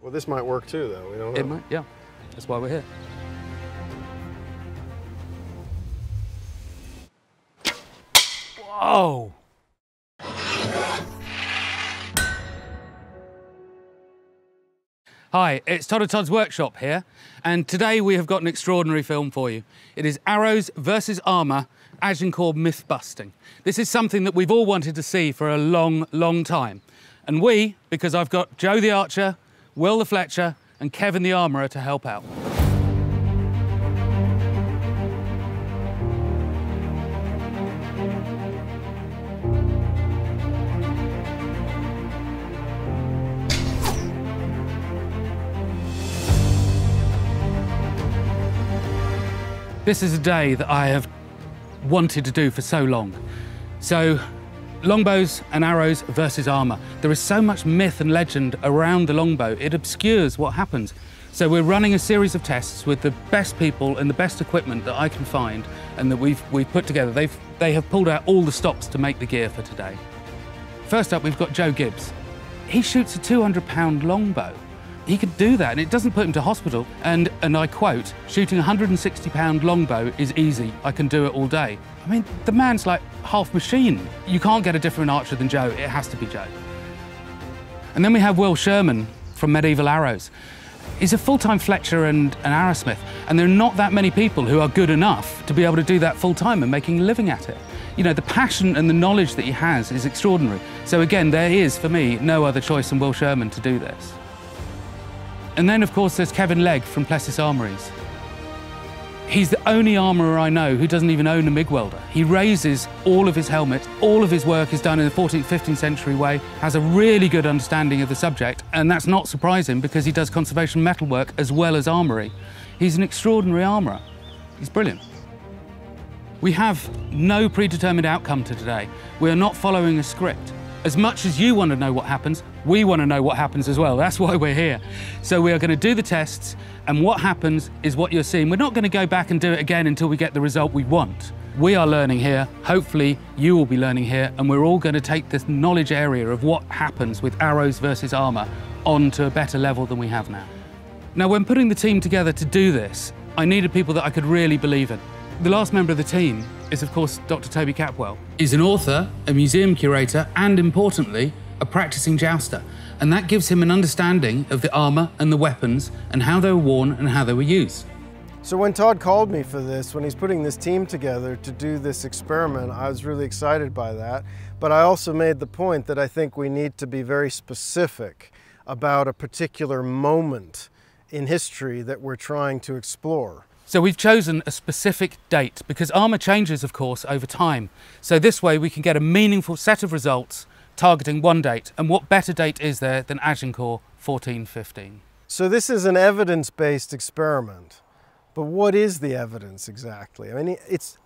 Well, this might work too, though. We don't know. It might, yeah. That's why we're here. Whoa! Hi, it's Todd of Todd's Workshop here, and today we have got an extraordinary film for you. It is Arrows versus Armour, Agincourt myth busting. This is something that we've all wanted to see for a long, long time. And we, because I've got Joe the Archer, Will the Fletcher, and Kevin the Armourer to help out. This is a day that I have wanted to do for so long. So, longbows and arrows versus armour. There is so much myth and legend around the longbow, it obscures what happens. So we're running a series of tests with the best people and the best equipment that I can find and that we've put together. They have pulled out all the stops to make the gear for today. First up, we've got Joe Gibbs. He shoots a 200-pound longbow. He could do that, and it doesn't put him to hospital. And I quote, shooting a 160-pound longbow is easy. I can do it all day. I mean, the man's like half machine. You can't get a different archer than Joe. It has to be Joe. And then we have Will Sherman from Medieval Arrows. He's a full-time Fletcher and an arrowsmith, and there are not that many people who are good enough to be able to do that full-time and making a living at it. You know, the passion and the knowledge that he has is extraordinary. So again, there is, for me, no other choice than Will Sherman to do this. And then, of course, there's Kevin Legg from Plessis Armories. He's the only armourer I know who doesn't even own a MIG welder. He raises all of his helmets. All of his work is done in the 14th, 15th century way, has a really good understanding of the subject, and that's not surprising because he does conservation metalwork as well as armoury. He's an extraordinary armourer. He's brilliant. We have no predetermined outcome to today. We are not following a script. As much as you want to know what happens, we want to know what happens as well. That's why we're here. So we are going to do the tests, and what happens is what you're seeing. We're not going to go back and do it again until we get the result we want. We are learning here. Hopefully you will be learning here, and we're all going to take this knowledge area of what happens with arrows versus armour on to a better level than we have now. Now, when putting the team together to do this, I needed people that I could really believe in. The last member of the team is, of course, Dr. Toby Capwell. He's an author, a museum curator, and importantly, a practicing jouster. And that gives him an understanding of the armour and the weapons and how they were worn and how they were used. So when Todd called me for this, when he's putting this team together to do this experiment, I was really excited by that. But I also made the point that I think we need to be very specific about a particular moment in history that we're trying to explore. So we've chosen a specific date because armour changes, of course, over time. So this way we can get a meaningful set of results targeting one date. And what better date is there than Agincourt 1415? So this is an evidence-based experiment. But what is the evidence exactly? I mean,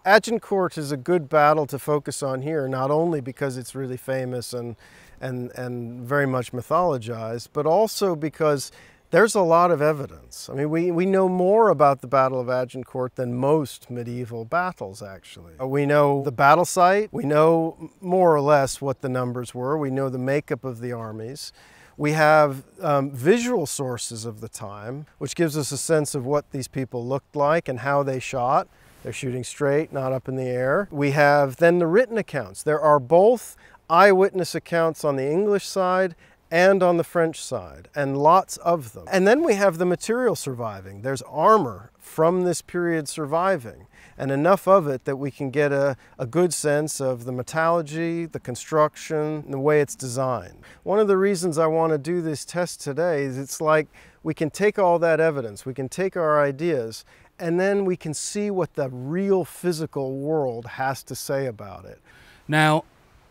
Agincourt is a good battle to focus on here, not only because it's really famous and very much mythologized, but also because there's a lot of evidence. I mean, we know more about the Battle of Agincourt than most medieval battles, actually. We know the battle site. We know more or less what the numbers were. We know the makeup of the armies. We have visual sources of the time, which gives us a sense of what these people looked like and how they shot. They're shooting straight, not up in the air. We have then the written accounts. There are both eyewitness accounts on the English side and on the French side, and lots of them. And then we have the material surviving. There's armor from this period surviving, and enough of it that we can get a good sense of the metallurgy, the construction, and the way it's designed. One of the reasons I want to do this test today is it's like we can take all that evidence, we can take our ideas, and then we can see what the real physical world has to say about it. Now,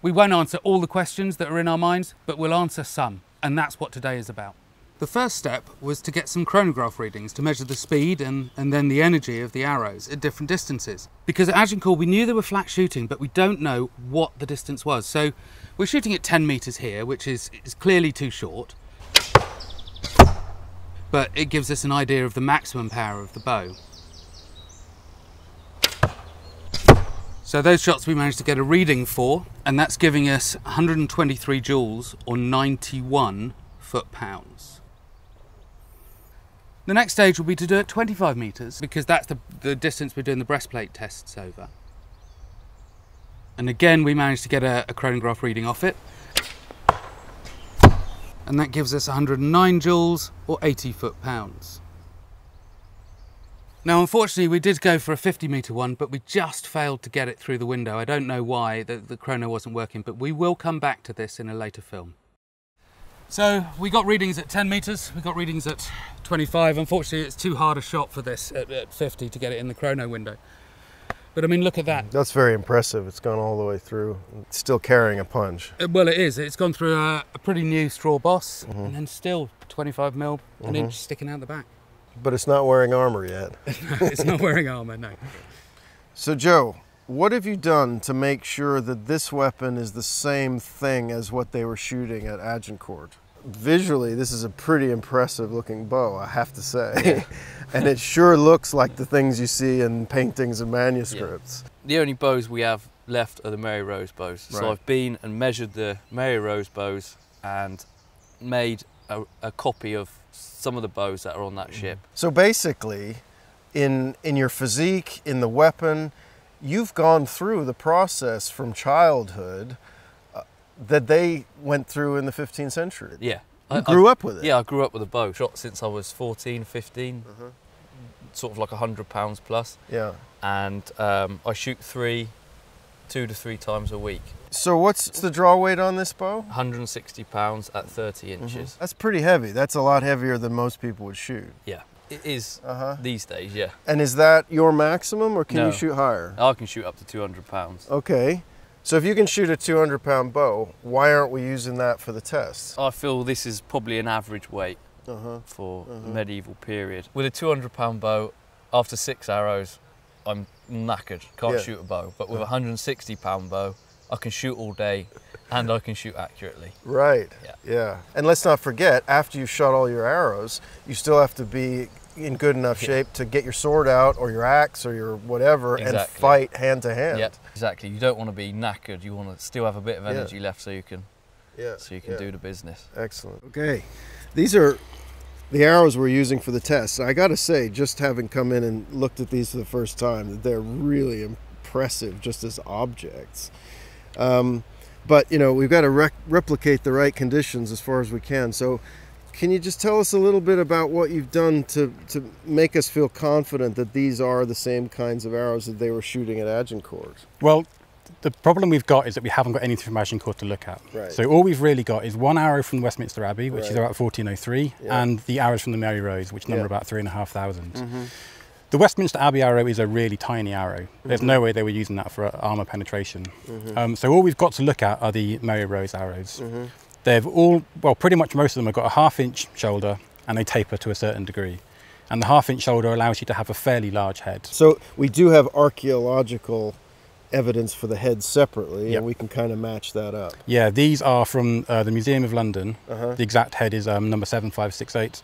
we won't answer all the questions that are in our minds, but we'll answer some, and that's what today is about. The first step was to get some chronograph readings to measure the speed and then the energy of the arrows at different distances. Because at Agincourt we knew they were flat shooting, but we don't know what the distance was. So we're shooting at 10 metres here, which is clearly too short. But it gives us an idea of the maximum power of the bow. So those shots we managed to get a reading for, and that's giving us 123 joules or 91 foot-pounds. The next stage will be to do it 25 metres, because that's the distance we're doing the breastplate tests over. And again, we managed to get a chronograph reading off it. And that gives us 109 joules, or 80 foot-pounds. Now, unfortunately, we did go for a 50-metre one, but we just failed to get it through the window. I don't know why, the chrono wasn't working, but we will come back to this in a later film. So we got readings at 10 metres, we got readings at 25. Unfortunately, it's too hard a shot for this at 50 to get it in the chrono window. But I mean, look at that. That's very impressive. It's gone all the way through. It's still carrying a punch. Well, it is. It's gone through a pretty new straw boss, and then still 25 mil, an inch sticking out the back. But it's not wearing armour yet. No, it's not wearing armour, no. So Joe, what have you done to make sure that this weapon is the same thing as what they were shooting at Agincourt? Visually, this is a pretty impressive looking bow, I have to say. And it sure looks like the things you see in paintings and manuscripts. Yeah. The only bows we have left are the Mary Rose bows. Right. So I've been and measured the Mary Rose bows and made a copy of some of the bows that are on that ship. So basically, in your physique, in the weapon, you've gone through the process from childhood that they went through in the 15th century. Yeah. You grew up with it? Yeah, I grew up with a bow. Shot since I was 14, 15, sort of like 100 pounds plus. Yeah. And I shoot 2 to 3 times a week. So what's the draw weight on this bow? 160 pounds at 30 inches. That's pretty heavy. That's a lot heavier than most people would shoot. Yeah, it is these days, yeah. And is that your maximum, or can you shoot higher? I can shoot up to 200 pounds. Okay. So if you can shoot a 200-pound bow, why aren't we using that for the tests? I feel this is probably an average weight for the medieval period. With a 200-pound bow, after 6 arrows, I'm knackered, can't shoot a bow. But with a 160-pound bow, I can shoot all day and I can shoot accurately. Right, yeah. And let's not forget, after you've shot all your arrows, you still have to be in good enough shape to get your sword out or your axe or your whatever and fight hand to hand. Yeah, exactly. You don't want to be knackered. You want to still have a bit of energy left so you can do the business. Excellent. Okay, these are the arrows we're using for the tests. I got to say, just having come in and looked at these for the first time, they're really impressive just as objects. But, you know, we've got to replicate the right conditions as far as we can. So can you just tell us a little bit about what you've done to make us feel confident that these are the same kinds of arrows that they were shooting at Agincourt? Well, the problem we've got is that we haven't got anything from Agincourt to look at. Right. So all we've really got is one arrow from Westminster Abbey, which is about 1403, and the arrows from the Mary Rose, which number about 3,500. The Westminster Abbey arrow is a really tiny arrow. There's no way they were using that for armour penetration. So all we've got to look at are the Mary Rose arrows. They've all, well, pretty much most of them have got a 1/2-inch shoulder and they taper to a certain degree. And the 1/2-inch shoulder allows you to have a fairly large head. So we do have archaeological evidence for the head separately, and we can kind of match that up. Yeah, these are from the Museum of London. The exact head is number 7568,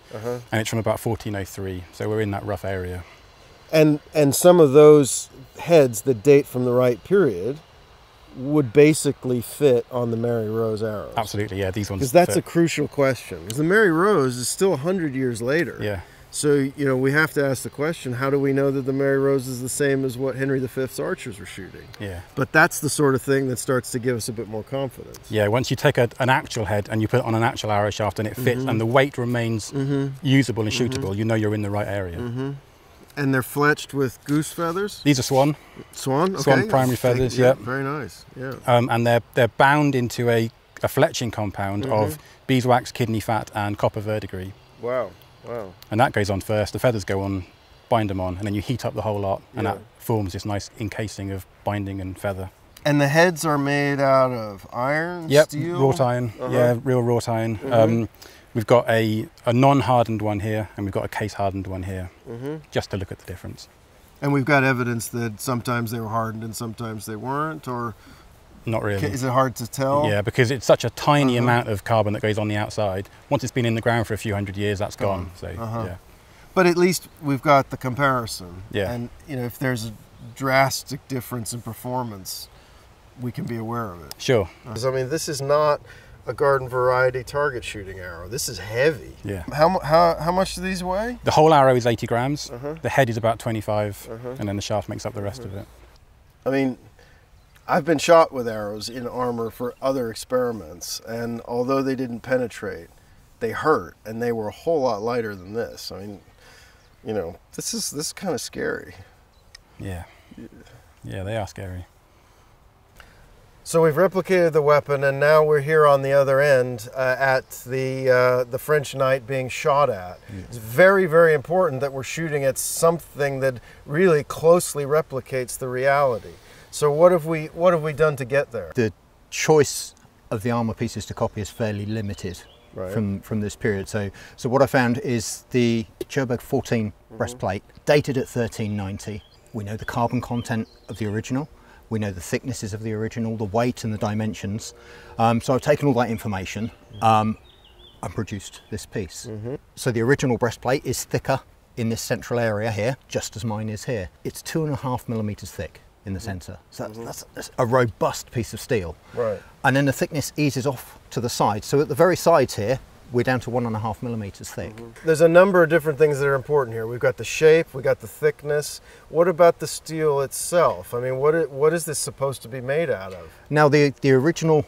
and it's from about 1403. So we're in that rough area. And some of those heads that date from the right period would basically fit on the Mary Rose arrows. Absolutely, yeah, these ones. Because that's a crucial question. Because the Mary Rose is still 100 years later. Yeah. So, you know, we have to ask the question, how do we know that the Mary Rose is the same as what Henry V's archers were shooting? Yeah. But that's the sort of thing that starts to give us a bit more confidence. Yeah, once you take an actual head and you put it on an actual arrow shaft and it fits and the weight remains usable and shootable, you know you're in the right area. And they're fletched with goose feathers? These are swan. Swan? Okay. Swan primary feathers, yeah. Very nice, yeah. And they're bound into a fletching compound of beeswax, kidney fat and copper verdigris. Wow, wow. And that goes on first, the feathers go on, bind them on, and then you heat up the whole lot and that forms this nice encasing of binding and feather. And the heads are made out of iron, steel? Wrought iron, yeah, real wrought iron. We've got a non-hardened one here, and we've got a case-hardened one here, just to look at the difference. And we've got evidence that sometimes they were hardened and sometimes they weren't, or? Not really. Is it hard to tell? Yeah, because it's such a tiny amount of carbon that goes on the outside. Once it's been in the ground for a few hundred years, that's gone. So, yeah. But at least we've got the comparison. Yeah. And, you know, if there's a drastic difference in performance, we can be aware of it. Sure. I mean, this is not a garden variety target shooting arrow. This is heavy. Yeah. How much do these weigh? The whole arrow is 80 grams. The head is about 25, and then the shaft makes up the rest of it. I mean, I've been shot with arrows in armor for other experiments, and although they didn't penetrate, they hurt, and they were a whole lot lighter than this. I mean, you know, this is kind of scary. Yeah. Yeah, they are scary. So we've replicated the weapon, and now we're here on the other end at the French knight being shot at. It's very, very important that we're shooting at something that really closely replicates the reality. So what have we done to get there? The choice of the armour pieces to copy is fairly limited from this period. So what I found is the Cherbourg 14 breastplate, dated at 1390. We know the carbon content of the original. We know the thicknesses of the original, the weight and the dimensions. So I've taken all that information and produced this piece. So the original breastplate is thicker in this central area here, just as mine is here. It's 2.5 millimeters thick in the centre. So that's a robust piece of steel. Right. And then the thickness eases off to the side. So at the very sides here, we're down to 1.5 millimeters thick. There's a number of different things that are important here. We've got the shape, we've got the thickness. What about the steel itself? I mean, what is this supposed to be made out of? Now, the original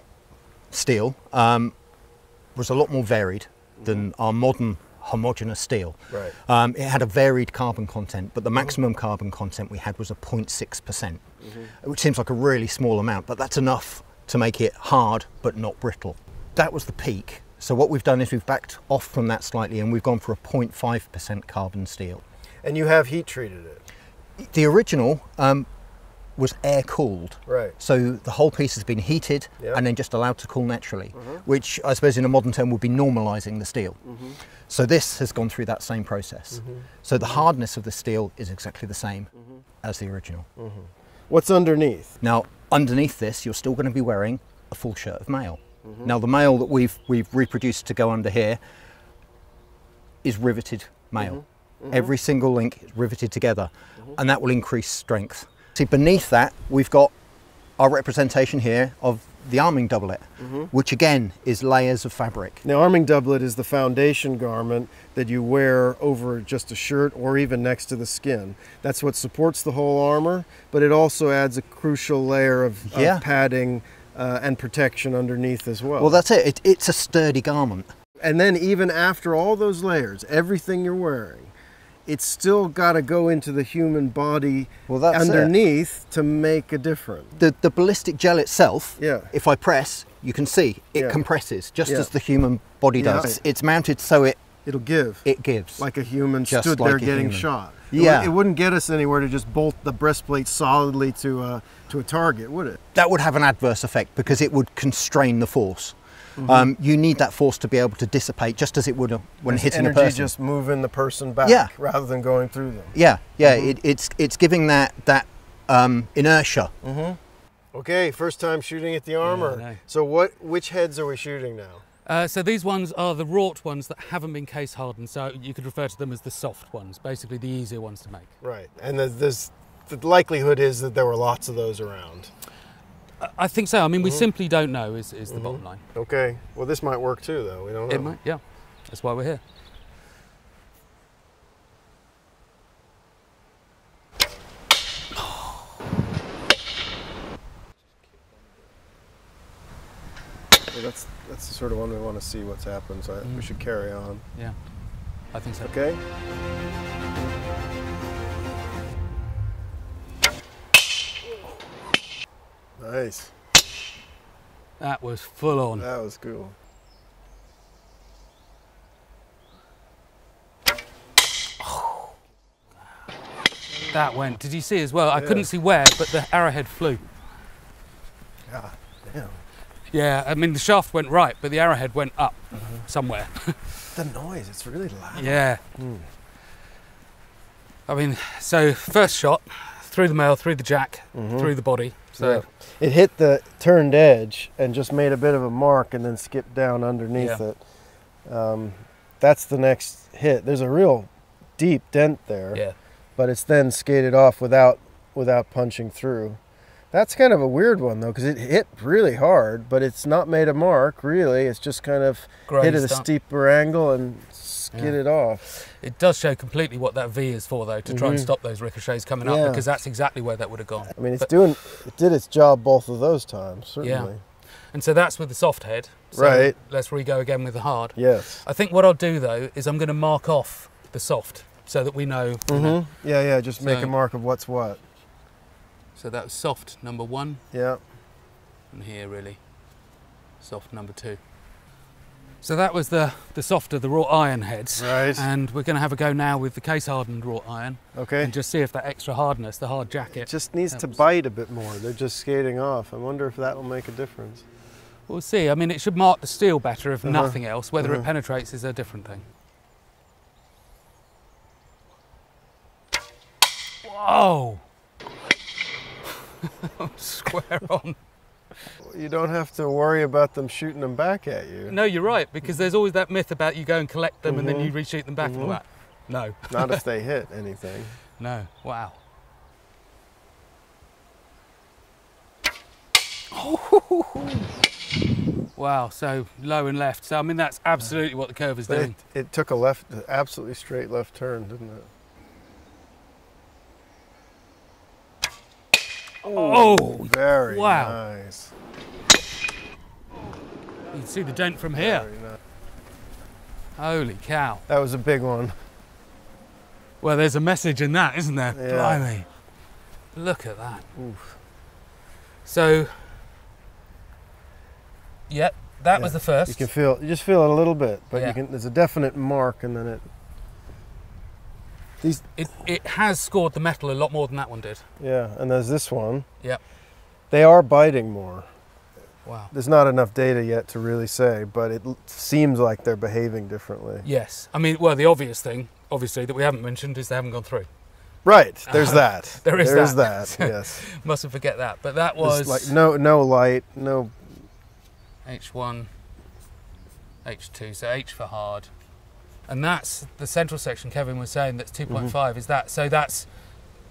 steel was a lot more varied than our modern homogeneous steel. Right. It had a varied carbon content, but the maximum carbon content we had was a 0.6%, which seems like a really small amount, but that's enough to make it hard but not brittle. That was the peak. So what we've done is we've backed off from that slightly, and we've gone for a 0.5% carbon steel. And you have heat treated it? The original was air cooled. Right. So the whole piece has been heated and then just allowed to cool naturally, which I suppose in a modern term would be normalising the steel. So this has gone through that same process. So the hardness of the steel is exactly the same as the original. What's underneath? Now, underneath this, you're still going to be wearing a full shirt of mail. Now, the mail that we've reproduced to go under here is riveted mail. Every single link is riveted together, and that will increase strength. See, beneath that, we've got our representation here of the arming doublet, which again is layers of fabric. Now, arming doublet is the foundation garment that you wear over just a shirt or even next to the skin. That's what supports the whole armor, but it also adds a crucial layer of padding and protection underneath as well. Well, that's it. It's a sturdy garment. And then even after all those layers, everything you're wearing, it's still got to go into the human body underneath to make a difference. The ballistic gel itself, if I press, you can see it compresses just as the human body does. It's mounted so it'll give. It gives. Like a human just stood like there a getting human. shot. Yeah. It wouldn't get us anywhere to just bolt the breastplate solidly to a target, would it? That would have an adverse effect because it would constrain the force. You need that force to be able to dissipate just as it would when hitting a person. Energy just moving the person back rather than going through them. It's giving that inertia. Okay, first time shooting at the armor. So which heads are we shooting now? So these ones are the wrought ones that haven't been case hardened, so you could refer to them as the soft ones, basically the easier ones to make. Right, and the likelihood is that there were lots of those around. I think so. I mean, we simply don't know is the bottom line. Okay, well this might work too though, we don't know. It might, yeah. That's why we're here. That's the sort of one we want to see what's happened, so we should carry on. Yeah, I think so. Okay. Nice. That was full on. That was cool. That went. Did you see as well? I couldn't see where, but the arrowhead flew. God damn. Yeah, I mean the shaft went right, but the arrowhead went up somewhere. The noise, it's really loud. Yeah. I mean, so first shot, through the mail, through the jack, through the body. So it hit the turned edge and just made a bit of a mark and then skipped down underneath it. That's the next hit. There's a real deep dent there. Yeah. But it's then skated off without punching through. That's kind of a weird one though, because it hit really hard, but it's not made a mark really. It's just kind of hit at a steeper angle and skidded off. It does show completely what that V is for though, to try and stop those ricochets coming up, because that's exactly where that would have gone. I mean, it did its job both of those times, certainly. Yeah. And so that's with the soft head. So right. Let's re-go again with the hard. Yes. I think what I'll do though is I'm going to mark off the soft so that we know. You know. Yeah, just make a mark of what's what. So that was soft number 1. Yeah. And here really, soft number 2. So that was the soft of the wrought iron heads. Right. And we're going to have a go now with the case hardened wrought iron. Okay. And just see if that extra hardness, the hard jacket. It just needs to bite a bit more. They're just skating off. I wonder if that will make a difference. We'll see. I mean, it should mark the steel better if nothing else. Whether it penetrates is a different thing. Whoa! Square on. You don't have to worry about them shooting them back at you. No, you're right, because there's always that myth about you go and collect them and then you reshoot them back and all that. No. Not if they hit anything. No. Wow. Wow, so low and left. So, I mean, that's absolutely what the curve is doing. It took absolutely straight left turn, didn't it? Oh, very wow. Nice. You can see the dent from here. Nice. Holy cow. That was a big one. Well, there's a message in that, isn't there? Yeah. Blimey. Look at that. Oof. So, yep, that was the first. You just feel it a little bit, but there's a definite mark, and then it has scored the metal a lot more than that one did. Yeah, and there's this one. Yep. They are biting more. Wow. There's not enough data yet to really say, but it seems like they're behaving differently. Yes. I mean, well, the obvious thing, obviously, that we haven't mentioned is they haven't gone through. Right. There's that. There is that. Yes. Mustn't forget that. But that was like no light, no. H1, H2. So H for hard. And that's the central section Kevin was saying that's 2.5 is that. So that's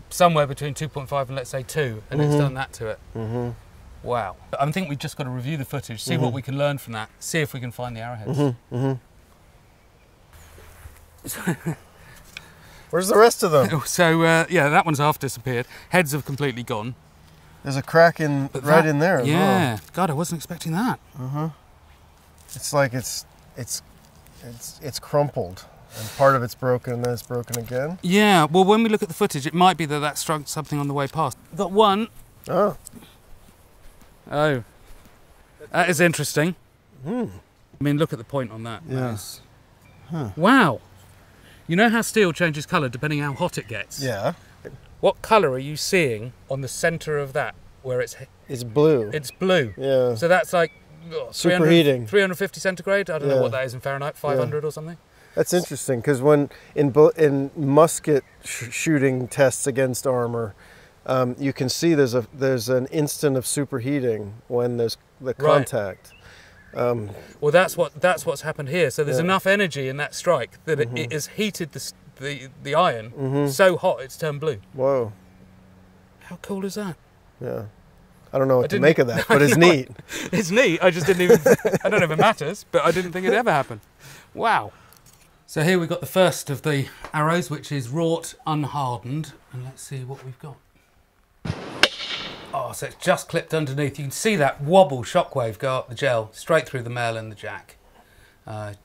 somewhere between 2.5 and let's say 2, and it's done that to it. Wow. I think we've just got to review the footage, see what we can learn from that, see if we can find the arrowheads. Where's the rest of them? So, yeah, that one's half disappeared. Heads have completely gone. There's a crack in in there as well. God, I wasn't expecting that. It's like it's crumpled, and part of it's broken, and then it's broken again. Yeah, well, when we look at the footage, it might be that struck something on the way past. Got one. Oh. That is interesting. I mean, look at the point on that. Yeah. Wow. You know how steel changes colour depending how hot it gets? Yeah. What colour are you seeing on the centre of that, where it's blue? It's blue. Yeah. So that's like superheating. 350 centigrade? I don't know what that is in Fahrenheit, 500 or something? That's interesting, because when in musket shooting tests against armour, you can see there's an instant of superheating when there's the contact. Well, that's what's happened here. So there's enough energy in that strike that it has heated the iron so hot it's turned blue. Whoa! How cool is that? Yeah, I don't know what to make of that, but it's neat. It's neat. I just didn't even. I don't know if it matters, but I didn't think it'd ever happen. Wow. So here we've got the first of the arrows, which is wrought unhardened, and let's see what we've got. Oh, so it's just clipped underneath. You can see that wobble shockwave go up the gel, straight through the mail and the jack.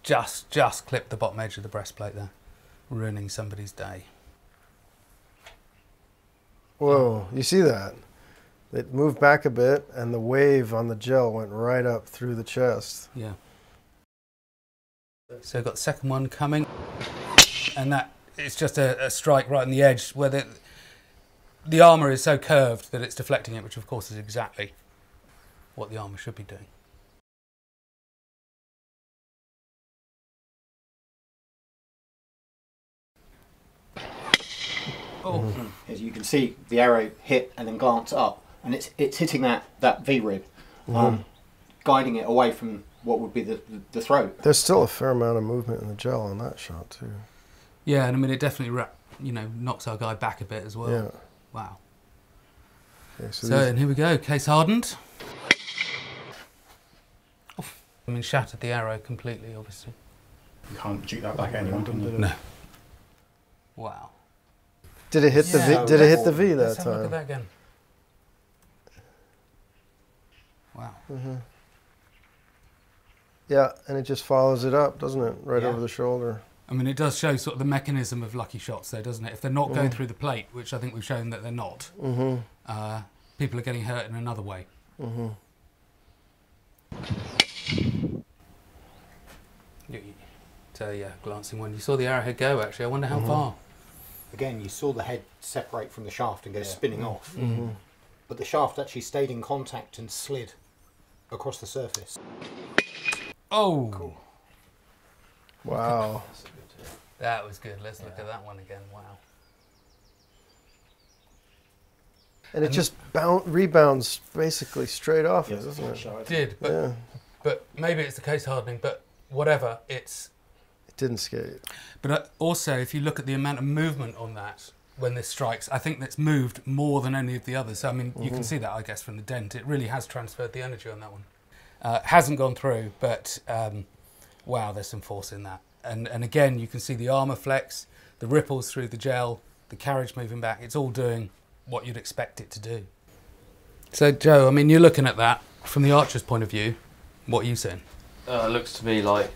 Just clipped the bottom edge of the breastplate there, ruining somebody's day. Whoa, you see that? It moved back a bit, and the wave on the gel went right up through the chest. Yeah. So I've got the second one coming, and that it's just a strike right on the edge where the armour is so curved that it's deflecting it, which of course is exactly what the armour should be doing. As you can see, the arrow hit and then glance up, and it's hitting that V-rib, guiding it away from what would be the throat. There's still a fair amount of movement in the gel on that shot too. Yeah, and I mean it definitely knocks our guy back a bit as well. Yeah. Wow. Okay, so and here we go, case hardened. Oh, I mean, shattered the arrow completely, obviously. You can't shoot that back anyone, can you? No. Wow. Did it hit the V? Did it hit the V that Let's have a look at time? that again. Wow. Yeah, and it just follows it up, doesn't it? Right Yeah. over the shoulder. I mean, it does show sort of the mechanism of lucky shots there, doesn't it? If they're not going through the plate, which I think we've shown that they're not, people are getting hurt in another way. So yeah, glancing one. You saw the arrowhead go, actually. I wonder how far. Again, you saw the head separate from the shaft and go spinning off. But the shaft actually stayed in contact and slid across the surface. Oh! Cool. Wow. That was good. Let's look at that one again. Wow. And it just rebounds basically straight off it, doesn't it? It did, but, Yeah. but maybe it's the case hardening, but whatever, it's... It didn't skate. But also, if you look at the amount of movement on that when this strikes, I think that's moved more than any of the others. So, I mean, you can see that, I guess, from the dent. It really has transferred the energy on that one. Hasn't gone through, but wow, there's some force in that. And again, you can see the armour flex, the ripples through the gel, the carriage moving back. It's all doing what you'd expect it to do. So, Joe, I mean, you're looking at that from the archer's point of view. What are you saying? It looks to me like,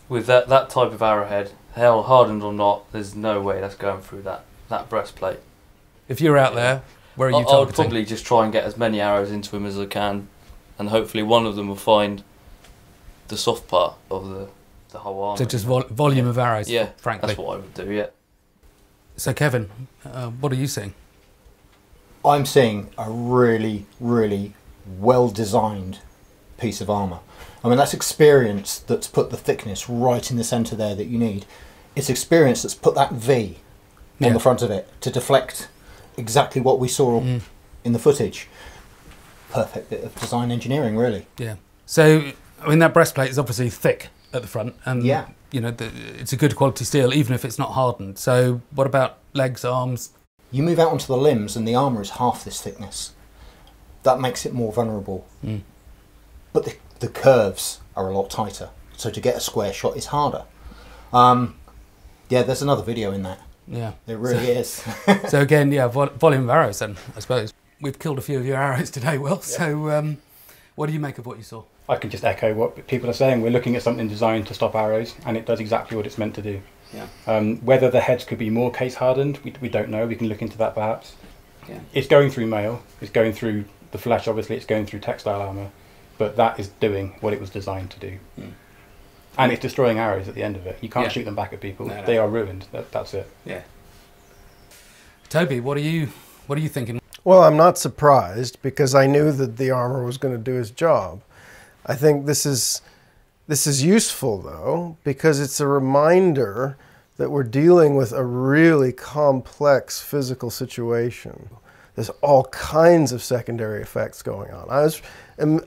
with that type of arrowhead, hell hardened or not, there's no way that's going through that breastplate. If you're out there, where are you I would targeting? probably just try and get as many arrows into him as I can, and hopefully one of them will find the soft part of the whole armour. So just volume of arrows, Yeah, frankly. that's what I would do, yeah. So, Kevin, what are you seeing? I'm seeing a really, really well-designed piece of armour. I mean, that's experience that's put the thickness right in the centre there that you need. It's experience that's put that V on the front of it to deflect exactly what we saw in the footage. Perfect bit of design engineering, really. Yeah. So, I mean, that breastplate is obviously thick at the front, and you know, it's a good quality steel, even if it's not hardened. So, what about legs, arms? You move out onto the limbs, and the armour is half this thickness. That makes it more vulnerable. But the curves are a lot tighter, so to get a square shot is harder. Yeah, there's another video in that. Yeah, it really is. So again, yeah, volume of arrows then, I suppose. We've killed a few of your arrows today, Will. Yeah. So what do you make of what you saw? I can just echo what people are saying. We're looking at something designed to stop arrows, and it does exactly what it's meant to do. Yeah. Whether the heads could be more case hardened, we don't know. We can look into that perhaps. Yeah. It's going through mail. It's going through the flesh. Obviously, it's going through textile armour, but that is doing what it was designed to do. And it's destroying arrows at the end of it. You can't shoot them back at people. No. They are ruined. That's it. Yeah. Toby, what are you thinking? Well, I'm not surprised because I knew that the armor was going to do its job. I think this is useful though because it's a reminder that we're dealing with a really complex physical situation. There's all kinds of secondary effects going on.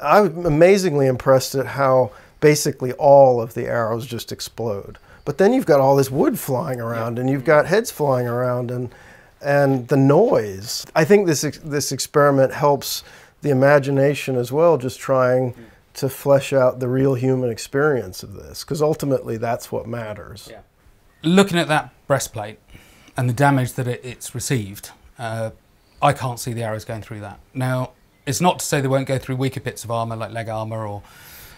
I'm amazingly impressed at how basically all of the arrows just explode. But then you've got all this wood flying around and you've got heads flying around and the noise. I think this experiment helps the imagination as well, just trying to flesh out the real human experience of this, because ultimately that's what matters. Yeah. Looking at that breastplate and the damage that it's received, I can't see the arrows going through that. Now, it's not to say they won't go through weaker bits of armour like leg armour or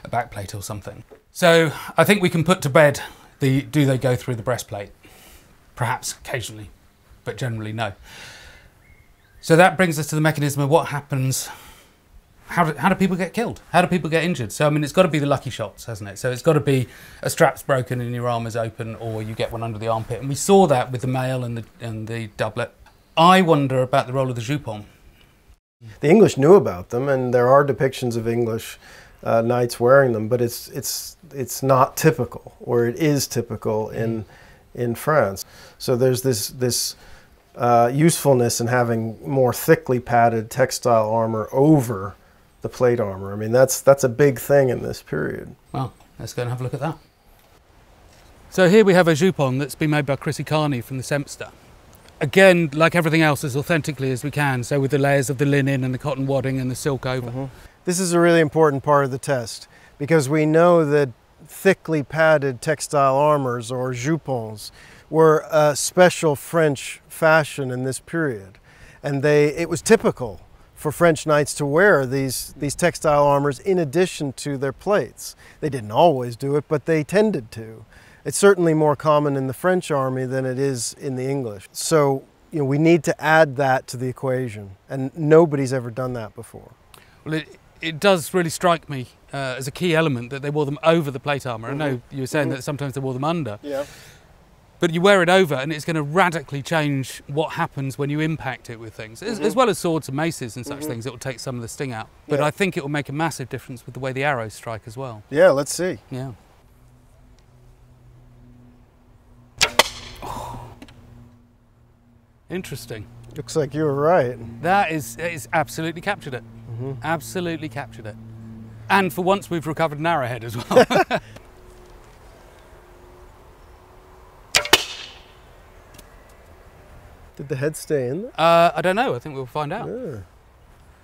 a backplate or something. So I think we can put to bed do they go through the breastplate? Perhaps occasionally, but generally no. So that brings us to the mechanism of what happens. How do people get killed? How do people get injured? So I mean, it's got to be the lucky shots, hasn't it? So it's got to be a strap's broken and your arm is open, or you get one under the armpit. And we saw that with the mail and the doublet. I wonder about the role of the jupon. The English knew about them, and there are depictions of English knights wearing them, but it's not typical, or it is typical in France. So there's this usefulness in having more thickly padded textile armor over the plate armor. I mean, that's a big thing in this period. Well, let's go and have a look at that. So here we have a jupon that's been made by Chrissy Carney from the Sempster. again, like everything else, as authentically as we can. So with the layers of the linen and the cotton wadding and the silk over. This is a really important part of the test because we know that thickly padded textile armors or jupons were a special French fashion in this period. And it was typical for French knights to wear these textile armors in addition to their plates. They didn't always do it, but they tended to. It's certainly more common in the French army than it is in the English. So, you know, we need to add that to the equation, and nobody's ever done that before. Well, it does really strike me as a key element that they wore them over the plate armour. I know you were saying that sometimes they wore them under. Yeah. But you wear it over and it's going to radically change what happens when you impact it with things. As well as swords and maces and such things, it will take some of the sting out. But I think it will make a massive difference with the way the arrows strike as well. Yeah, let's see. Yeah. Interesting. Looks like you were right. That is absolutely captured it. Absolutely captured it. And for once we've recovered an arrowhead as well. Did the head stay in there? I don't know, I think we'll find out. Yeah.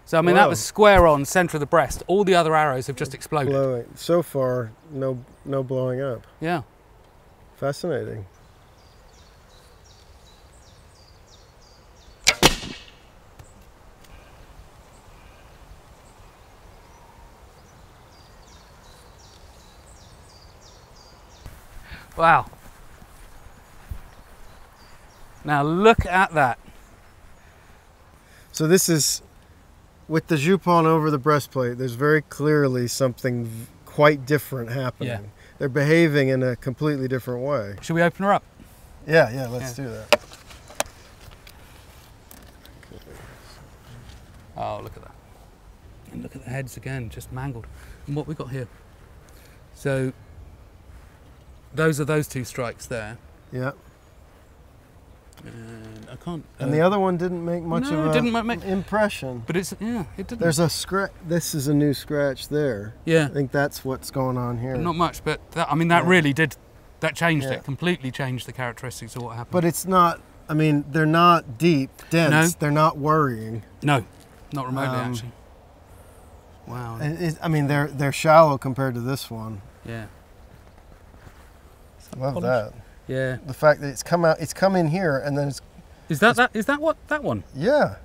So I mean that was square on, centre of the breast. All the other arrows have just exploded. Blowing. So far, no blowing up. Yeah. Fascinating. Wow. Now look at that. So this is, with the jupon over the breastplate, there's very clearly something quite different happening. Yeah. They're behaving in a completely different way. Should we open her up? Yeah, let's do that. Oh, look at that. And look at the heads again, just mangled. And what we got here. So those are those two strikes there. Yeah. And I can't. And the other one didn't make much no, of it didn't an make, impression. But it's, yeah, it didn't. There's a scratch. This is a new scratch there. Yeah. I think that's what's going on here. Not much, but that, I mean, that really did, that changed it, completely changed the characteristics of what happened. But it's not, I mean, they're not deep, dense. No. They're not worrying. No, not remotely actually. Wow. I mean, they're shallow compared to this one. Yeah. Love polish? that. Yeah. The fact that it's come in here and then it's. Is that what that one? Yeah.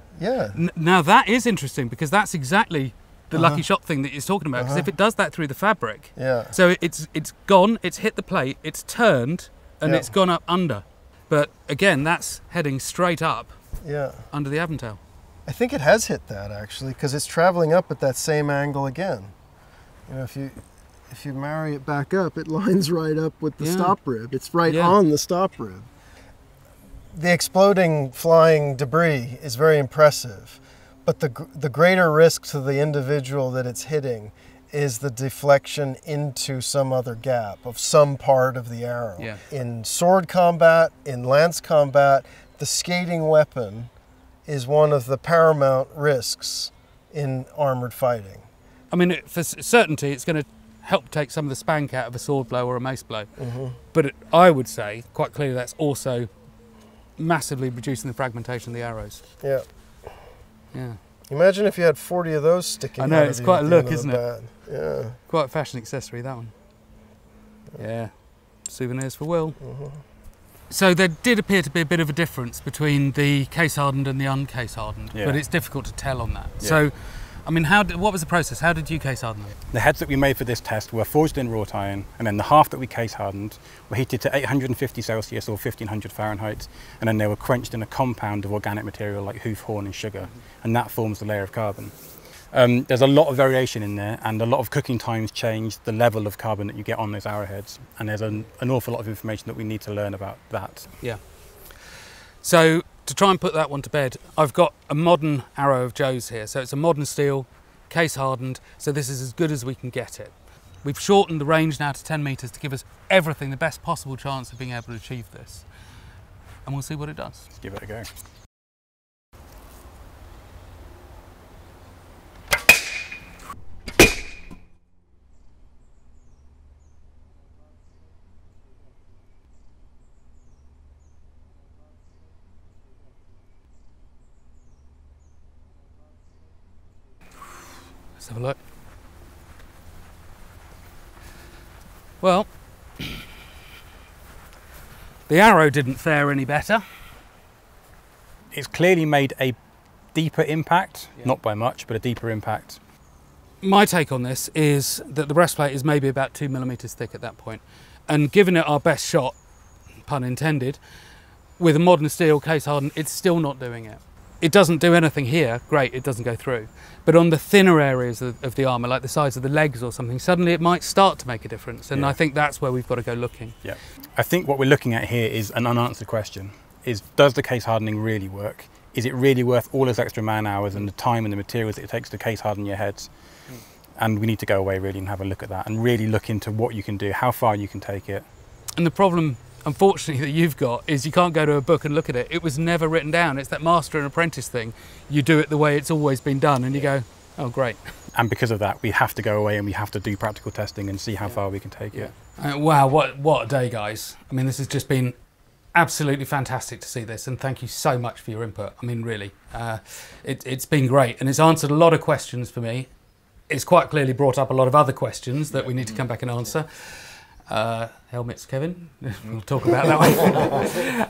Now that is interesting because that's exactly the lucky shot thing that you're talking about. Because if it does that through the fabric, so it's gone, it's hit the plate, it's turned, and it's gone up under. But again, that's heading straight up. Yeah. Under the aventail. I think it has hit that actually because it's traveling up at that same angle again. You know, if you marry it back up, it lines right up with the stop rib. It's right on the stop rib. The exploding flying debris is very impressive, but the greater risk to the individual that it's hitting is the deflection into some other gap of some part of the arrow. Yeah. In sword combat, in lance combat, the skating weapon is one of the paramount risks in armored fighting. I mean, for certainty, it's going to help take some of the spank out of a sword blow or a mace blow. But I would say, quite clearly, that's also massively reducing the fragmentation of the arrows. Yeah. Yeah. Imagine if you had 40 of those sticking out. I know, it's quite a look, isn't it? Yeah. Quite a fashion accessory, that one. Yeah. Souvenirs for Will. So there did appear to be a bit of a difference between the case hardened and the uncase hardened, but it's difficult to tell on that. So, I mean, what was the process? How did you case harden them? The heads that we made for this test were forged in wrought iron, and then the half that we case hardened were heated to 850 Celsius or 1500 Fahrenheit, and then they were quenched in a compound of organic material like hoof, horn and sugar, and that forms the layer of carbon. There's a lot of variation in there, and a lot of cooking times change the level of carbon that you get on those arrowheads, and there's an awful lot of information that we need to learn about that. Yeah. So, to try and put that one to bed, I've got a modern arrow of Joe's here. So it's a modern steel, case hardened, so this is as good as we can get it. We've shortened the range now to 10 metres to give us everything, the best possible chance of being able to achieve this. And we'll see what it does. Let's give it a go. Let's have a look. Well, the arrow didn't fare any better. It's clearly made a deeper impact, not by much, but a deeper impact. My take on this is that the breastplate is maybe about 2 millimeters thick at that point. And given it our best shot, pun intended, with a modern steel case hardened, it's still not doing it. It doesn't do anything here, great, it doesn't go through. But on the thinner areas of the armour, like the size of the legs or something, suddenly it might start to make a difference. And I think that's where we've got to go looking. Yeah. I think what we're looking at here is an unanswered question. Does the case hardening really work? Is it really worth all those extra man hours and the time and the materials that it takes to case harden your heads? And we need to go away really and have a look at that and really look into what you can do, how far you can take it. And the problem, unfortunately, that you've got is you can't go to a book and look at it. It was never written down. It's that master and apprentice thing. You do it the way it's always been done and you go, oh, great. And because of that, we have to go away and we have to do practical testing and see how far we can take it. Wow, what a day, guys. I mean, this has just been absolutely fantastic to see this, and thank you so much for your input. I mean, really, it's been great, and it's answered a lot of questions for me. It's quite clearly brought up a lot of other questions that we need to come back and answer. Helmets, Kevin, we'll talk about that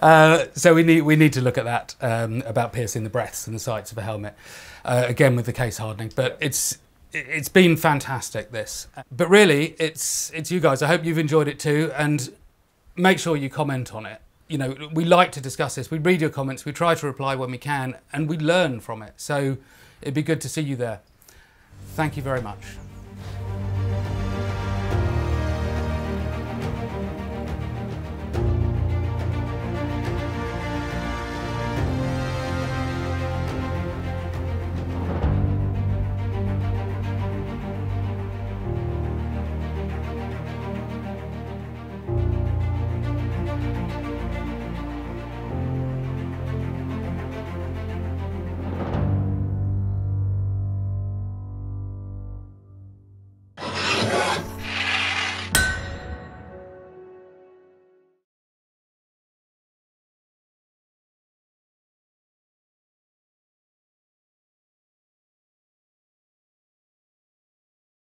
one. So we need to look at that, about piercing the breaths and the sights of a helmet, again with the case hardening. But it's been fantastic, this. But really, it's you guys. I hope you've enjoyed it too, and make sure you comment on it. You know, we like to discuss this. We read your comments, we try to reply when we can, and we learn from it. So it'd be good to see you there. Thank you very much.